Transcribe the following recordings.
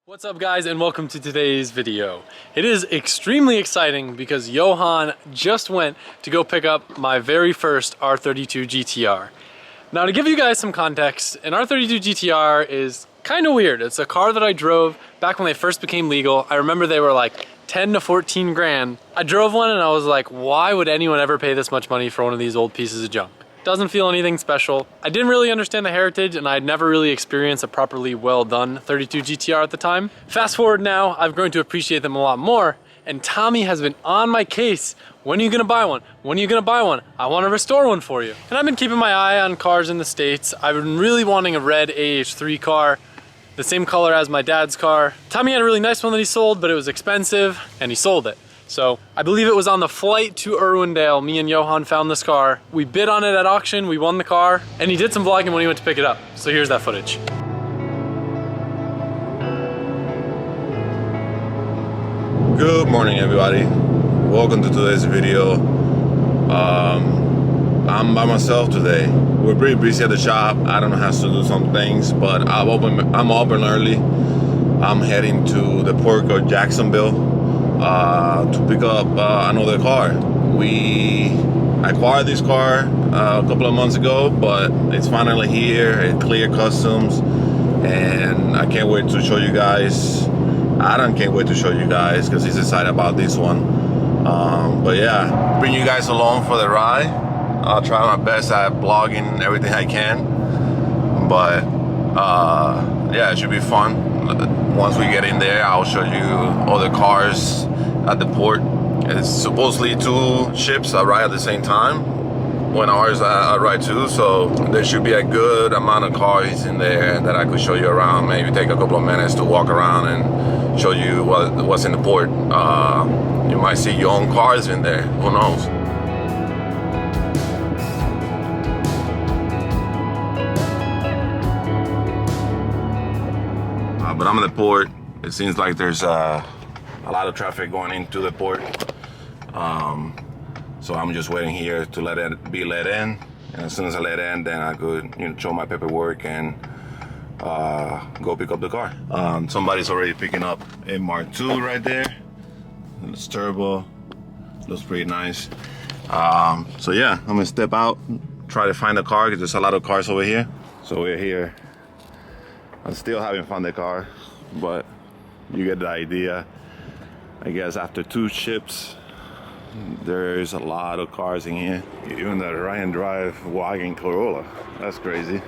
What's up guys, and welcome to today's video. It is extremely exciting because Johan just went to go pick up my very first R32 GTR. Now, to give you guys some context, an R32 GTR is kind of weird. It's a car that I drove back when they first became legal. I remember they were like 10 to 14 grand. I drove one and I was like, why would anyone ever pay this much money for one of these old pieces of junk? Doesn't feel anything special. I didn't really understand the heritage and I'd never really experienced a properly well done 32 GTR at the time. Fast forward now, I've grown to appreciate them a lot more, and Tommy has been on my case. When are you gonna buy one? When are you gonna buy one? I wanna restore one for you. And I've been keeping my eye on cars in the States. I've been really wanting a red AH3 car, the same color as my dad's car. Tommy had a really nice one that he sold, but it was expensive and he sold it. So I believe it was on the flight to Irwindale, me and Johan found this car. We bid on it at auction, we won the car, and he did some vlogging when he went to pick it up. So here's that footage. Good morning, everybody. Welcome to today's video. I'm by myself today. We're pretty busy at the shop. I don't know how to do some things, but I'm open early. I'm heading to the port of Jacksonville to pick up another car. We acquired this car a couple of months ago, but it's finally here. It cleared customs, and I can't wait to show you guys. Adam can't wait to show you guys because he's excited about this one. But yeah, bring you guys along for the ride. I'll try my best at vlogging everything I can, but yeah, it should be fun. Once we get in there, I'll show you all the cars at the port. It's supposedly two ships arrive at the same time when ours arrive too, so there should be a good amount of cars in there that I could show you around. Maybe take a couple of minutes to walk around and show you what's in the port. You might see your own cars in there, who knows. But I'm in the port. It seems like there's a lot of traffic going into the port. So I'm just waiting here to be let in. And as soon as I let in, then I could show my paperwork and go pick up the car. Somebody's already picking up a Mark II right there. It's turbo, looks pretty nice. So yeah, I'm gonna step out, try to find a car because there's a lot of cars over here. So we're here. I still haven't found the car, but you get the idea. I guess after two ships, there's a lot of cars in here. Even that Ryan Drive wagon Corolla, that's crazy.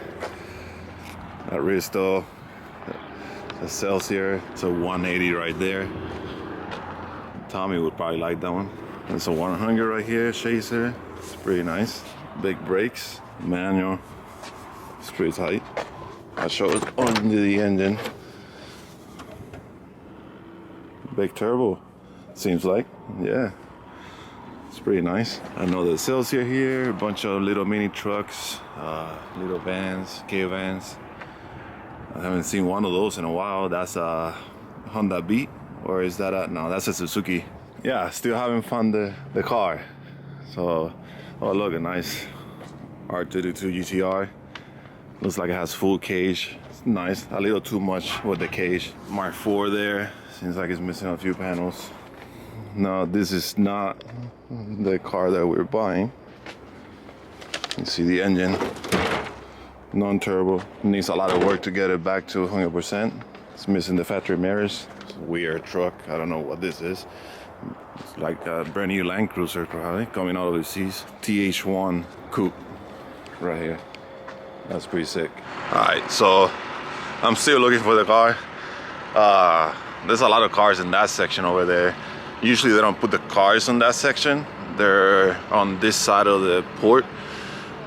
That Risto, the Celsior, it's a 180 right there. Tommy would probably like that one. There's a 100 right here, Chaser, it's pretty nice. Big brakes, manual, it's pretty tight. I showed under the engine. Big turbo, seems like, yeah. It's pretty nice. I know the Celsior here, a bunch of little mini trucks, little vans, K-vans. I haven't seen one of those in a while. That's a Honda Beat, or is that no, that's a Suzuki. Yeah, still haven't found the car. So, oh look, a nice R32 GTR. Looks like it has full cage. It's nice, a little too much with the cage. Mark IV there, seems like it's missing a few panels. No, this is not the car that we're buying. You see the engine, non-turbo. Needs a lot of work to get it back to 100%. It's missing the factory mirrors. It's a weird truck, I don't know what this is. It's like a brand new Land Cruiser probably, coming out of the seas. TH1 coupe, right here. That's pretty sick. All right, so I'm still looking for the car. There's a lot of cars in that section over there. Usually they don't put the cars on that section. They're on this side of the port.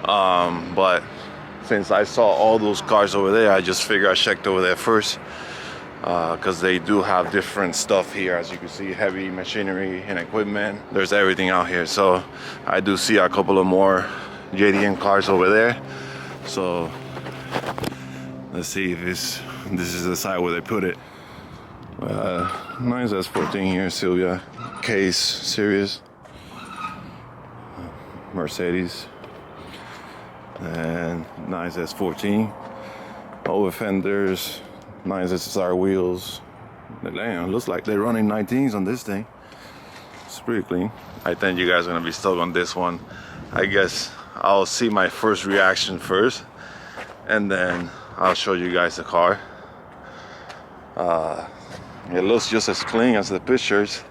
But since I saw all those cars over there, I just figured I checked over there first. Because they do have different stuff here. As you can see, heavy machinery and equipment. There's everything out here. So I do see a couple of more JDM cars over there. So let's see if this is the side where they put it. Nice S14 here, Silvia Case Series, Mercedes, and nice S14. Over fenders, nice SSR wheels, Damn, looks like they're running 19s on this thing. It's pretty clean. I think you guys are gonna be stoked on this one. I guess I'll see my first reaction first, and then I'll show you guys the car. It looks just as clean as the pictures,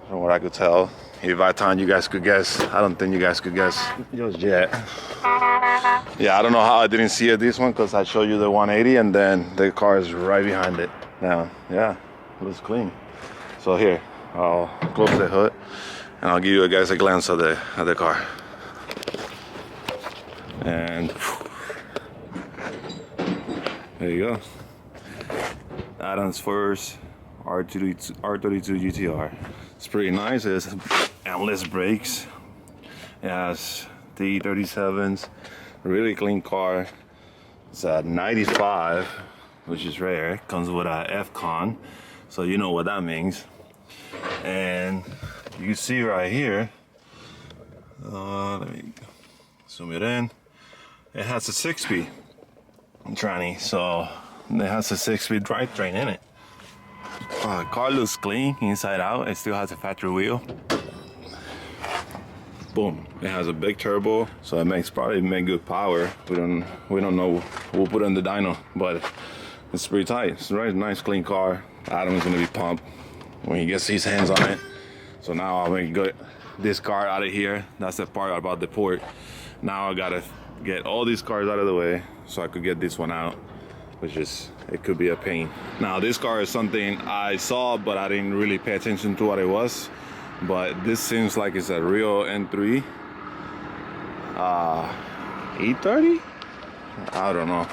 from what I could tell. If I thought you guys could guess, I don't think you guys could guess just yet. Yeah, I don't know how I didn't see it this one, because I showed you the 180 and then the car is right behind it. Now, yeah, it looks clean. So here, I'll close the hood and I'll give you guys a glance of the car. And there you go. Adam's first R32 GTR. It's pretty nice. It has endless brakes. It has T37s. Really clean car. It's a 95, which is rare. It comes with a F-Con, so you know what that means. And you can see right here. Let me zoom it in. It has a 6-speed tranny, so it has a 6-speed drivetrain in it. Car looks clean inside out. It still has a factory wheel. Boom! It has a big turbo, so it probably make good power. We don't know. We'll put it in the dyno, but it's pretty tight. It's a very nice, clean car. Adam's gonna be pumped when he gets his hands on it. So now I'm gonna get this car out of here. That's the part about the port. Now I gotta get all these cars out of the way so I could get this one out, which is, it could be a pain. Now this car is something I saw, but I didn't really pay attention to what it was. But this seems like it's a real N3 E30. I don't know.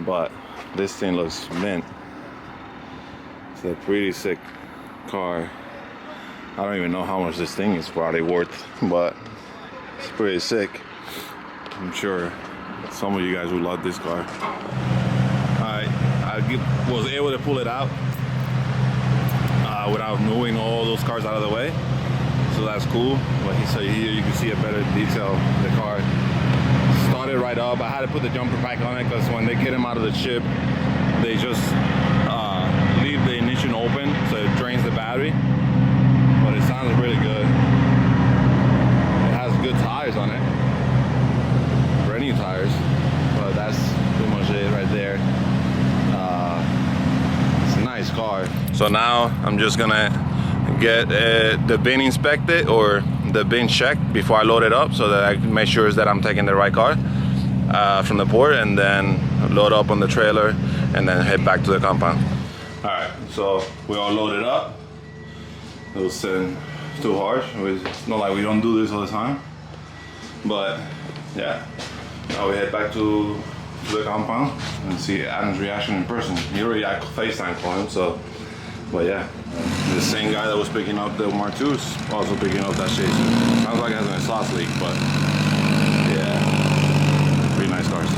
But this thing looks mint. It's a pretty sick car. I don't even know how much this thing is probably worth, but it's pretty sick. I'm sure some of you guys will love this car. I was able to pull it out without moving all those cars out of the way, so that's cool. But so here you can see a better detail of the car. Started right up. I had to put the jumper pack on it because when they get them out of the chip, they just leave the ignition open, so it drains the battery. But it sounds really good. It has good tires on it, brand new tires. But that's pretty much it right there. It's a nice car. So now I'm just gonna get the bin inspected or the bin checked before I load it up, so that I can make sure that I'm taking the right car from the port, and then load up on the trailer and then head back to the compound. All right, so we all loaded up. It was too harsh. It's not like we don't do this all the time, but yeah. Now we head back to the compound and see Adam's reaction in person. He already FaceTime for him, so. But yeah, the same guy that was picking up the Mark II is also picking up that shit. Sounds like it has an exhaust leak, but yeah, pretty nice cars.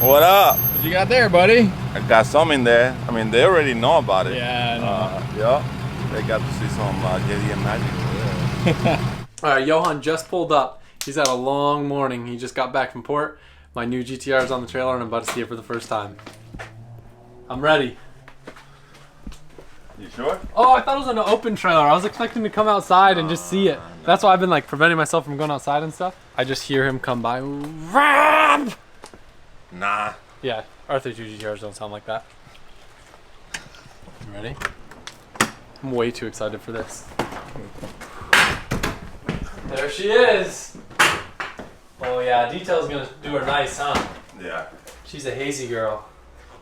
What up? What you got there, buddy? I got some in there. I mean, they already know about it. Yeah, I know. Yeah, they got to see some JDM magic. Yeah. All right, Johan just pulled up. He's had a long morning. He just got back from port. My new GTR is on the trailer and I'm about to see it for the first time. I'm ready. You sure? Oh, I thought it was an open trailer. I was expecting to come outside and just see it. That's why I've been like preventing myself from going outside and stuff. I just hear him come by. Nah. Yeah, R32 GTRs don't sound like that. You ready? I'm way too excited for this. There she is. Oh yeah, detail's gonna do her nice, huh? Yeah. She's a hazy girl.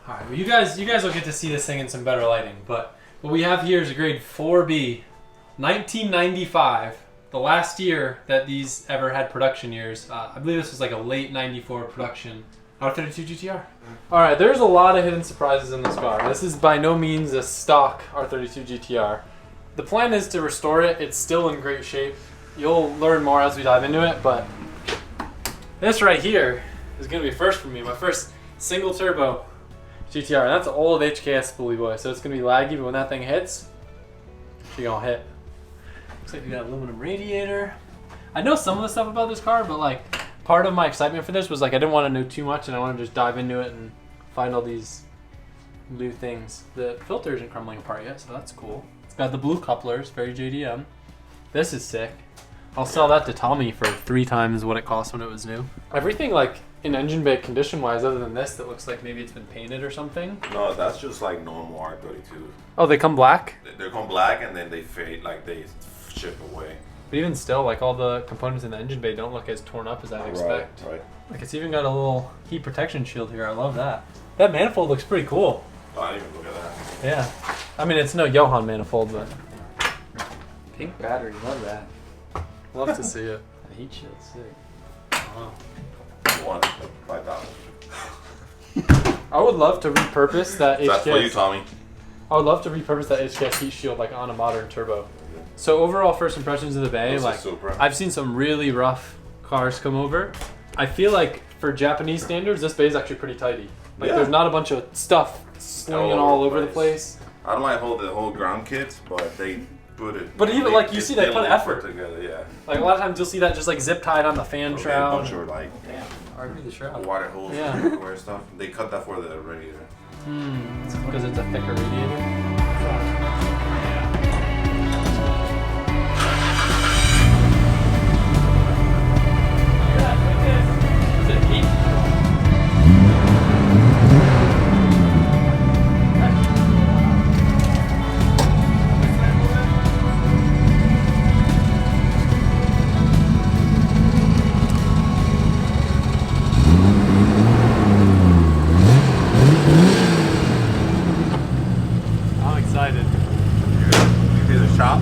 All right, well you guys will get to see this thing in some better lighting. But what we have here is a grade 4B, 1995, the last year that these ever had production years. I believe this was like a late '94 production R32 GTR. All right, there's a lot of hidden surprises in this car. This is by no means a stock R32 GTR. The plan is to restore it. It's still in great shape. You'll learn more as we dive into it, but this right here is gonna be first for me. My first single turbo GTR, and that's an old HKS Bully Boy, so it's gonna be laggy, but when that thing hits, she gonna hit. Looks like we got aluminum radiator. I know some of the stuff about this car, but like part of my excitement for this was like I didn't want to know too much, and I wanted to just dive into it and find all these new things. The filter isn't crumbling apart yet, so that's cool. It's got the blue couplers, very JDM. This is sick. I'll sell that to Tommy for 3 times what it cost when it was new. Everything like in engine bay condition wise, other than this that looks like maybe it's been painted or something. No, that's just like normal R32. Oh, they come black? They come black and then they fade, like they chip away. But even still, like all the components in the engine bay don't look as torn up as I'd expect. Right. Like it's even got a little heat protection shield here. I love that. That manifold looks pretty cool. Oh, I didn't even look at that. Yeah. I mean, it's no Johan manifold, but pink battery. Love that. Love to see it. The heat shield's sick. Wow. 5,000. I would love to repurpose that HKS. That's for you, Tommy. I would love to repurpose that HKS heat shield like on a modern turbo. So overall first impressions of the bay, This is like Supra. I've seen some really rough cars come over. I feel like for Japanese standards, this bay is actually pretty tidy. Like Yeah. there's not a bunch of stuff slinging all over the place. I don't like the whole ground kits, but they put it. But even like you see they put effort together, yeah. Like a lot of times you'll see that just like zip tied on the fan A shroud. bunch of like Damn, RV the shroud. water hose Yeah. everywhere stuff. They cut that for the radiator. Because it's a thicker radiator. Is it heat? I'm excited. You hear the chop?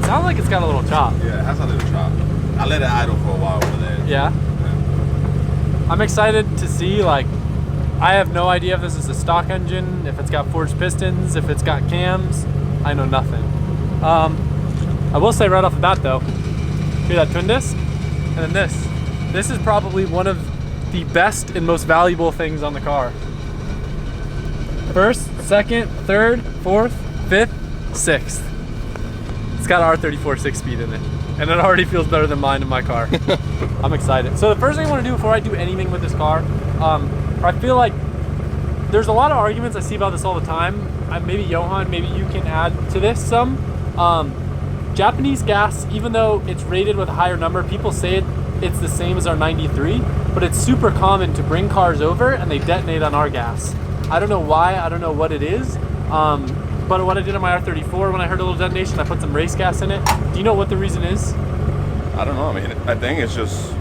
Sounds like it's got a little chop. Yeah, it has a little chop. I let it idle for a while over there. Yeah. I'm excited to see, like, I have no idea if this is a stock engine, if it's got forged pistons, if it's got cams. I know nothing. I will say right off the bat though, hear that twin disc? And then this. This is probably one of the best and most valuable things on the car. First, second, third, fourth, fifth, sixth. It's got R34 6-speed in it. And it already feels better than mine in my car. I'm excited. So the first thing I want to do before I do anything with this car, I feel like there's a lot of arguments I see about this all the time. Maybe Johan, maybe you can add to this some. Japanese gas, even though it's rated with a higher number, people say it's the same as our 93, but it's super common to bring cars over and they detonate on our gas. I don't know why, I don't know what it is. But what I did on my R34, when I heard a little detonation, I put some race gas in it. Do you know what the reason is? I don't know. I mean, I think it's just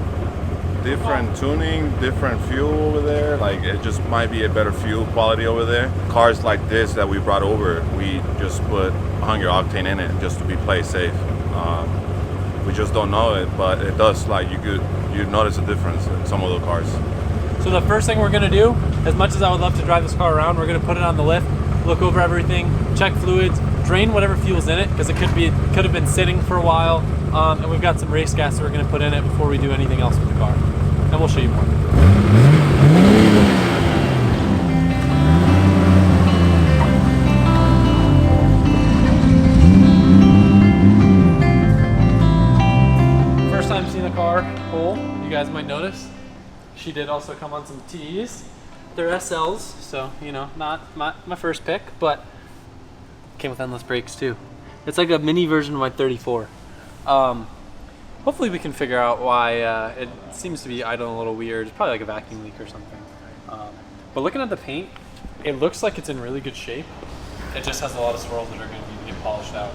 different tuning, different fuel over there. Like, it just might be a better fuel quality over there. Cars like this that we brought over, we just put 100 octane in it just to be play safe. We just don't know it, but it does. Like, you notice a difference in some of the cars. So the first thing we're gonna do, as much as I would love to drive this car around, we're gonna put it on the lift, look over everything, check fluids, drain whatever fuel's in it, because it could have been sitting for a while. And we've got some race gas that we're gonna put in it before we do anything else with the car. And we'll show you more. First time seeing the car whole, you guys might notice. She did also come on some T's. They're SLs, so, you know, not my first pick, but came with endless brakes too. It's like a mini version of my 34. Hopefully we can figure out why it seems to be idling a little weird. It's probably like a vacuum leak or something. But looking at the paint, it looks like it's in really good shape. It just has a lot of swirls that are going to need to get polished out.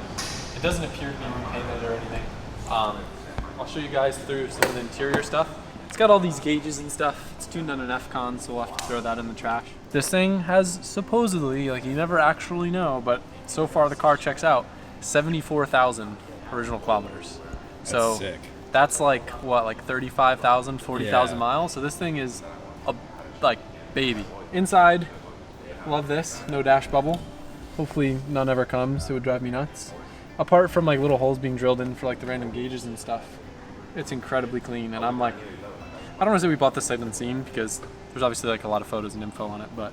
It doesn't appear to be repainted or anything. I'll show you guys through some of the interior stuff. It's got all these gauges and stuff. It's tuned on an F-Con, so we'll have to throw that in the trash. This thing has supposedly, like you never actually know, but so far the car checks out, 74,000 original kilometers. So That's sick. that's like, what, like 35,000, 40,000 Yeah. miles? So this thing is a, like, baby. Inside, love this, no dash bubble. Hopefully none ever comes, it would drive me nuts. Apart from like little holes being drilled in for like the random gauges and stuff, it's incredibly clean, and I'm like, I don't want to say we bought this sight unseen because there's obviously like a lot of photos and info on it, but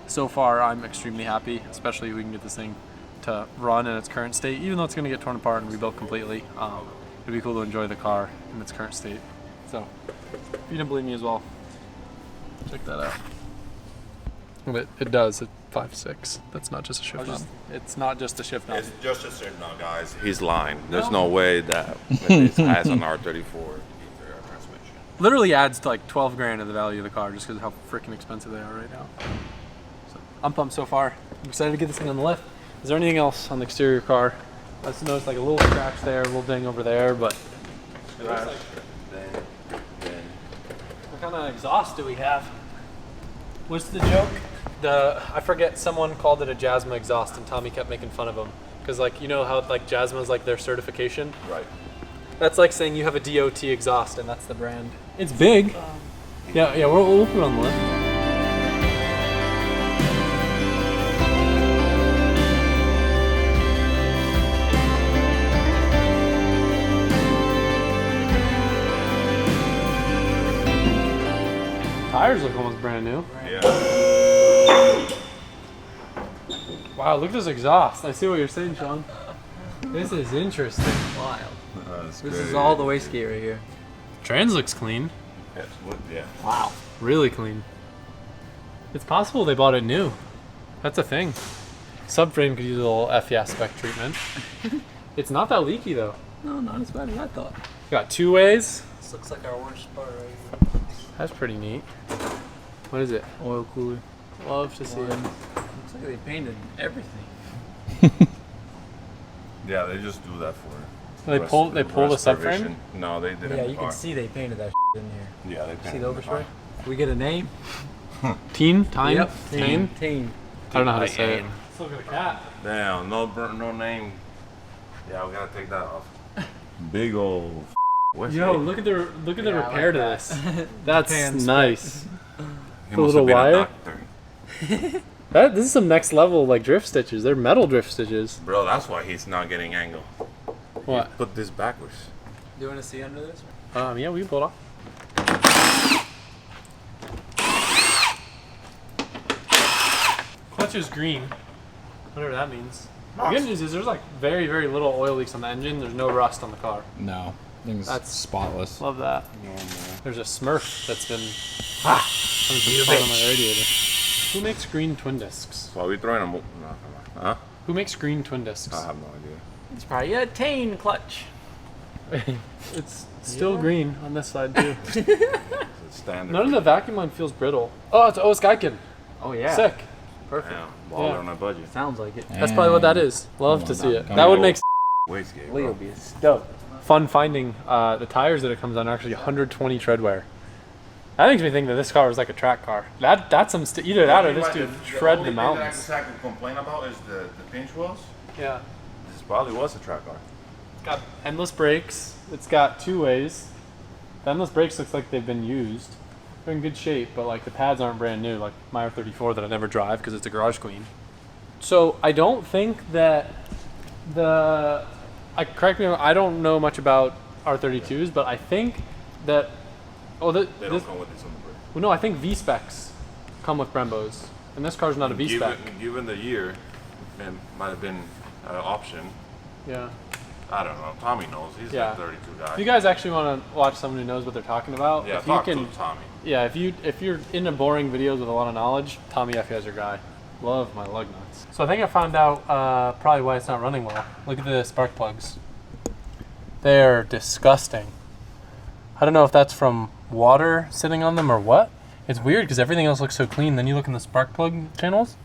so far I'm extremely happy, especially if we can get this thing to run in its current state, even though it's going to get torn apart and rebuilt completely. it'd be cool to enjoy the car in its current state. So, if you didn't believe me as well, check that out. But it does at 5.6. That's not just a shift knob. It's not just a shift knob. It's just a shift knob, guys. He's lying. There's no way that it has an R34 GTR transmission. Literally adds to like 12 grand of the value of the car just because of how freaking expensive they are right now. So, I'm pumped so far. I'm excited to get this thing on the lift. Is there anything else on the exterior car? I just noticed like a little scratch there, a little ding over there, but it looks like... What kind of exhaust do we have? What's the joke? I forget, someone called it a Jasma exhaust and Tommy kept making fun of him. Because like, you know how like Jasma's like their certification? Right. That's like saying you have a DOT exhaust and that's the brand. It's big. Yeah, we'll put it on the list. Tires look almost brand new. Yeah. Wow, look at this exhaust. I see what you're saying, Sean. This is interesting. Wild. That's This great. is all the wastegate right here. Trans looks clean. Yes, what? Yeah. Wow. Really clean. It's possible they bought it new. That's a thing. Subframe could use a little FE aspect treatment. It's not that leaky though. No, not as bad as I thought. Got two ways. This looks like our worst part right here. That's pretty neat. What is it? Oil cooler. Love to see it. Looks like they painted everything. Yeah, they just do that for. They pull the subframe? No, they didn't. Yeah, you can see they painted that in here. Yeah, they painted See the overspray? We get a name? Teen? Time? Yep. Teen? Teen. I don't know how to say it. Let's look at the cat. Damn, no name. Yeah, we gotta take that off. Big old. Yo, look at the Yeah, repair to like this. That's Japan nice. He the must little have been wire? a doctor. This is some next level like drift stitches. They're metal drift stitches. Bro, that's why he's not getting angle. What? He put this backwards. Do you want to see under this? Yeah, we can pull it off. Clutch is green. Whatever that means. The good news is there's like very, very little oil leaks on the engine. There's no rust on the car. No, thing's That's- spotless. Love that. No, There's a Smurf that's been fun on my radiator. Who makes green twin discs? So are we throwing a no, come on. Huh? Who makes green twin discs? I have no idea. It's probably a Tain clutch. It's still green on this side too. It's standard. None of the vacuum line feels brittle. Oh, it's Geiken. Oh yeah. Sick. Perfect. Yeah, baller Yeah. on a budget. Sounds like it. That's probably what that is. Love to see it. Come That would on. make Wastegate, Leo bro. be a dope. Fun finding the tires that it comes on are actually 120 tread wear. That makes me think that this car was like a track car. That's some either that or this dude shred the mountains. I can complain about is the pinch wheels. Yeah. This probably was a track car. It's got endless brakes. It's got two ways. The endless brakes looks like they've been used. They're in good shape, but like the pads aren't brand new, like my R34 that I never drive because it's a garage queen. So I don't think that correct me, I don't know much about R32s, but I think that They don't come with this on the brake. well, no, I think V specs come with Brembos, and this car's not a V spec. Given the year, it might have been an option. Yeah. I don't know. Tommy knows. He's Yeah. a 32 guy. If you guys actually want to watch someone who knows what they're talking about, yeah, if you talk can, to Tommy. yeah, if you're into boring videos with a lot of knowledge, Tommy F is your guy. Love my lug nuts. So I think I found out probably why it's not running well. Look at the spark plugs. They're disgusting. I don't know if that's from water sitting on them or what. It's weird because everything else looks so clean. Then you look in the spark plug channels,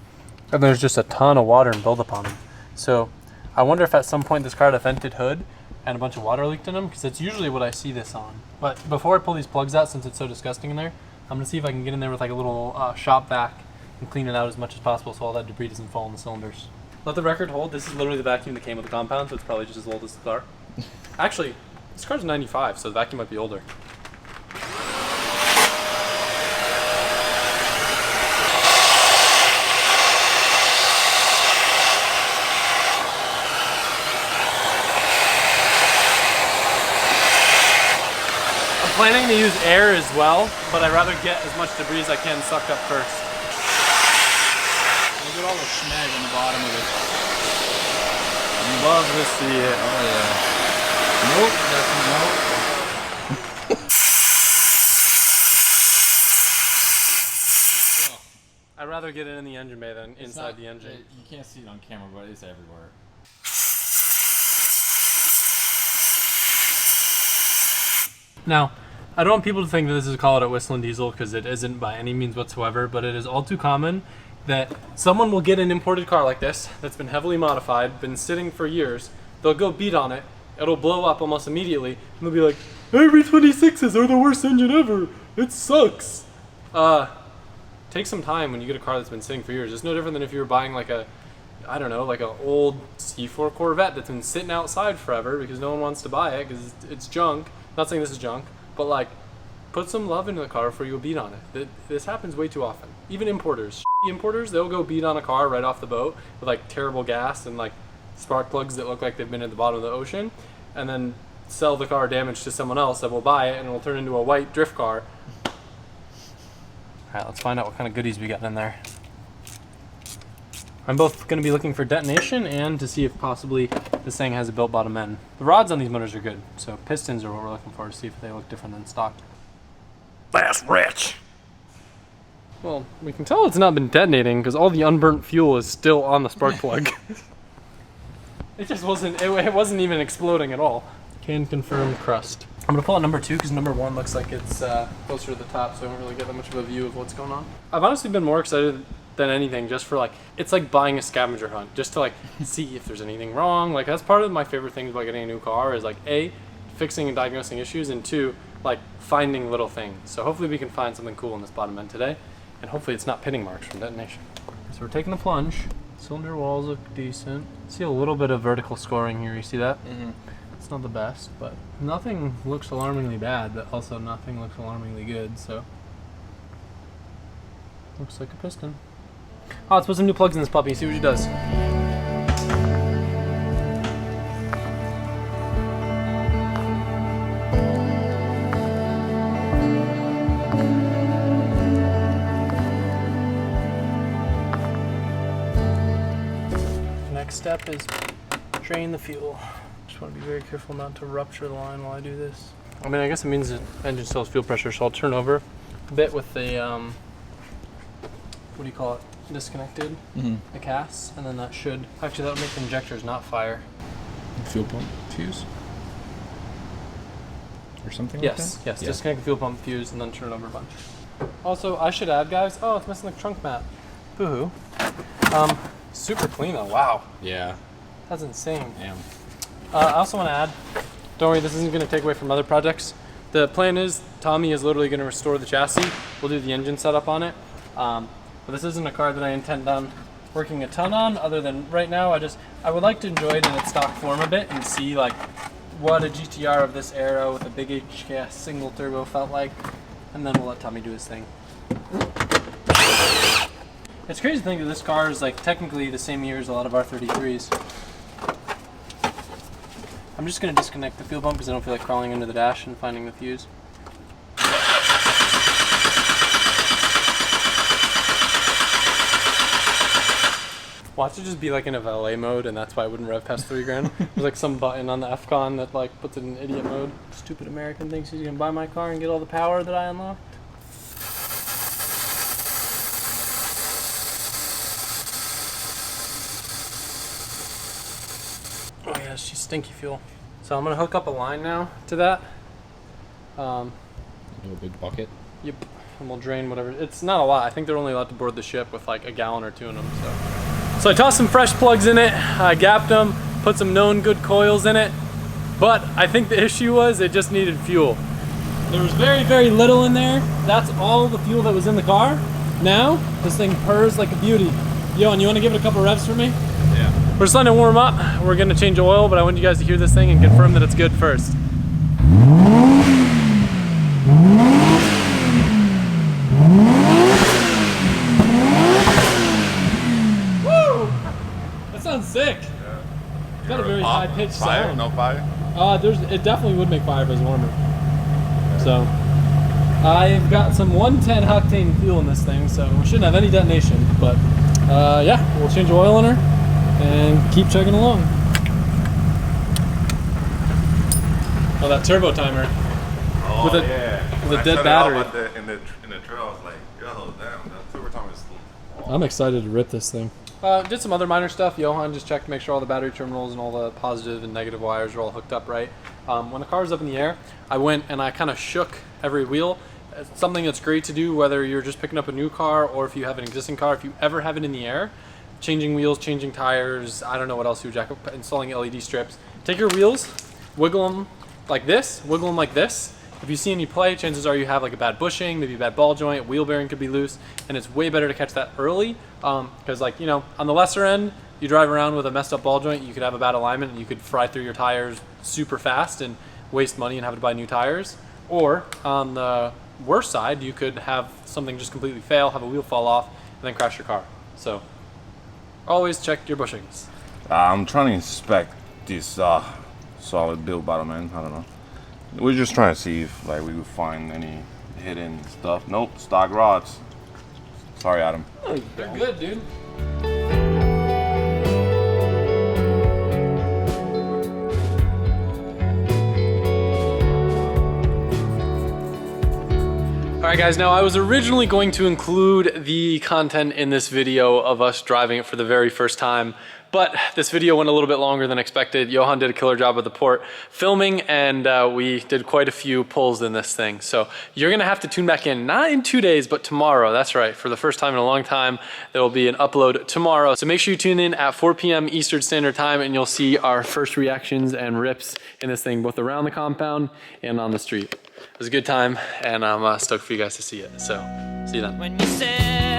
and there's just a ton of water and buildup on them. So I wonder if at some point this car had a vented hood and a bunch of water leaked in them, because it's usually what I see this on. But before I pull these plugs out, since it's so disgusting in there, I'm gonna see if I can get in there with like a little shop vac and clean it out as much as possible so all that debris doesn't fall in the cylinders. Let the record hold, this is literally the vacuum that came with the compound, so it's probably just as old as the car. Actually, this car's 95, so the vacuum might be older. Planning to use air as well, but I'd rather get as much debris as I can sucked up first. Look at all the snag on the bottom of it. Love to see it. Oh yeah. Nope, nope. I'd rather get it in the engine bay than inside the engine. You can't see it on camera, but it's everywhere. Now, I don't want people to think that this is called a whistling diesel because it isn't by any means whatsoever, but it is all too common that someone will get an imported car like this that's been heavily modified, been sitting for years, they'll go beat on it, it'll blow up almost immediately, and they'll be like, R32s are the worst engine ever, it sucks. Take some time when you get a car that's been sitting for years. It's no different than if you were buying like a, I don't know, like an old C4 Corvette that's been sitting outside forever because no one wants to buy it because it's junk. Not saying this is junk, but like, put some love into the car before you go beat on it. This happens way too often. Even importers, they'll go beat on a car right off the boat with like terrible gas and like spark plugs that look like they've been at the bottom of the ocean, and then sell the car damaged to someone else that will buy it and it will turn into a white drift car. All right, let's find out what kind of goodies we got in there. I'm both going to be looking for detonation and to see if possibly this thing has a built bottom end. The rods on these motors are good, so pistons are what we're looking for to see if they look different than stock. That's rich. Well, we can tell it's not been detonating because all the unburnt fuel is still on the spark plug. It just wasn't, it wasn't even exploding at all. Can confirm crust. I'm gonna pull out number 2 because number 1 looks like it's closer to the top, so I don't really get that much of a view of what's going on. I've honestly been more excited than anything just for like, it's like buying a scavenger hunt, just to like see if there's anything wrong. Like that's part of my favorite things about getting a new car is like A, fixing and diagnosing issues, and 2, like finding little things. So hopefully we can find something cool in this bottom end today, and hopefully it's not pitting marks from detonation. So we're taking the plunge. Cylinder walls look decent. See a little bit of vertical scoring here, you see that? Mm-hmm. It's not the best, but nothing looks alarmingly bad, but also nothing looks alarmingly good, so. Looks like a piston. Oh, let's put some new plugs in this puppy, see what she does. Next step is drain the fuel. Just want to be very careful not to rupture the line while I do this. I mean, I guess it means the engine still has fuel pressure, so I'll turn over a bit with the, what do you call it, disconnected, the CAS, and then that should, actually that'll make the injectors not fire. Fuel pump fuse? Or something Yes, like that? yes, disconnect the fuel pump fuse and then turn it over a bunch. Also, I should add, guys, oh, it's missing the trunk mat. Boo-hoo. Super clean though, wow. Yeah. That's insane. Damn. I also want to add, don't worry, this isn't going to take away from other projects. The plan is, Tommy is literally going to restore the chassis. We'll do the engine setup on it. But this isn't a car that I intend on working a ton on, other than right now I would like to enjoy it in its stock form a bit and see like what a GTR of this era with a big HKS single turbo felt like, and then we'll let Tommy do his thing. It's crazy to think that this car is like technically the same year as a lot of R33s. I'm just going to disconnect the fuel pump because I don't feel like crawling under the dash and finding the fuse. Watch it just be like in a valet mode, and that's why it wouldn't rev past 3 grand. There's like some button on the F-Con that like puts it in idiot mode. Stupid American thinks he's going to buy my car and get all the power that I unlocked. Oh yeah, she's stinky fuel. So I'm gonna hook up a line now to that. A big bucket. Yep, and we'll drain whatever. It's not a lot. I think they're only allowed to board the ship with like a gallon or 2 in them. So I tossed some fresh plugs in it. I gapped them, put some known good coils in it. But I think the issue was it just needed fuel. There was very, very little in there. That's all the fuel that was in the car. Now this thing purrs like a beauty. Yo, and you want to give it a couple revs for me? Yeah. We're just letting it warm up. We're gonna change oil, but I want you guys to hear this thing and confirm that it's good first. Woo! That sounds sick. Yeah. It's got a very high-pitched Fire? sound. No fire? It definitely would make fire if it was warmer. So, I've got some 110 octane fuel in this thing, so we shouldn't have any detonation. But yeah, we'll change oil in her and keep chugging along. Oh, that turbo timer. Oh, With a- yeah. with a When I dead shut it off battery. in the trail, I was like, yo, damn, that silver time is still. I'm excited to rip this thing. Did some other minor stuff. Johan just checked to make sure all the battery terminals and all the positive and negative wires are all hooked up right. When the car was up in the air, I went and I kind of shook every wheel. It's something that's great to do whether you're just picking up a new car or if you have an existing car. If you ever have it in the air, changing wheels, changing tires, I don't know what else you would jack up, installing LED strips. Take your wheels, wiggle them like this, wiggle them like this. If you see any play, chances are you have like a bad bushing, maybe a bad ball joint, wheel bearing could be loose, and it's way better to catch that early because like, you know, on the lesser end, you drive around with a messed up ball joint, you could have a bad alignment and you could fry through your tires super fast and waste money and have to buy new tires. Or on the worst side, you could have something just completely fail, have a wheel fall off, and then crash your car. So always check your bushings. I'm trying to inspect this solid build bottom end. I don't know. We're just trying to see if like we could find any hidden stuff. Nope, stock rods. Sorry, Adam. They're good, dude. Alright guys, now I was originally going to include the content in this video of us driving it for the very first time, but this video went a little bit longer than expected. Johan did a killer job at the port filming, and we did quite a few pulls in this thing. So you're gonna have to tune back in, not in 2 days, but tomorrow. That's right, for the first time in a long time, there will be an upload tomorrow. So make sure you tune in at 4 p.m. Eastern Standard Time, and you'll see our first reactions and rips in this thing, both around the compound and on the street. It was a good time, and I'm stoked for you guys to see it. So, see you then. When you said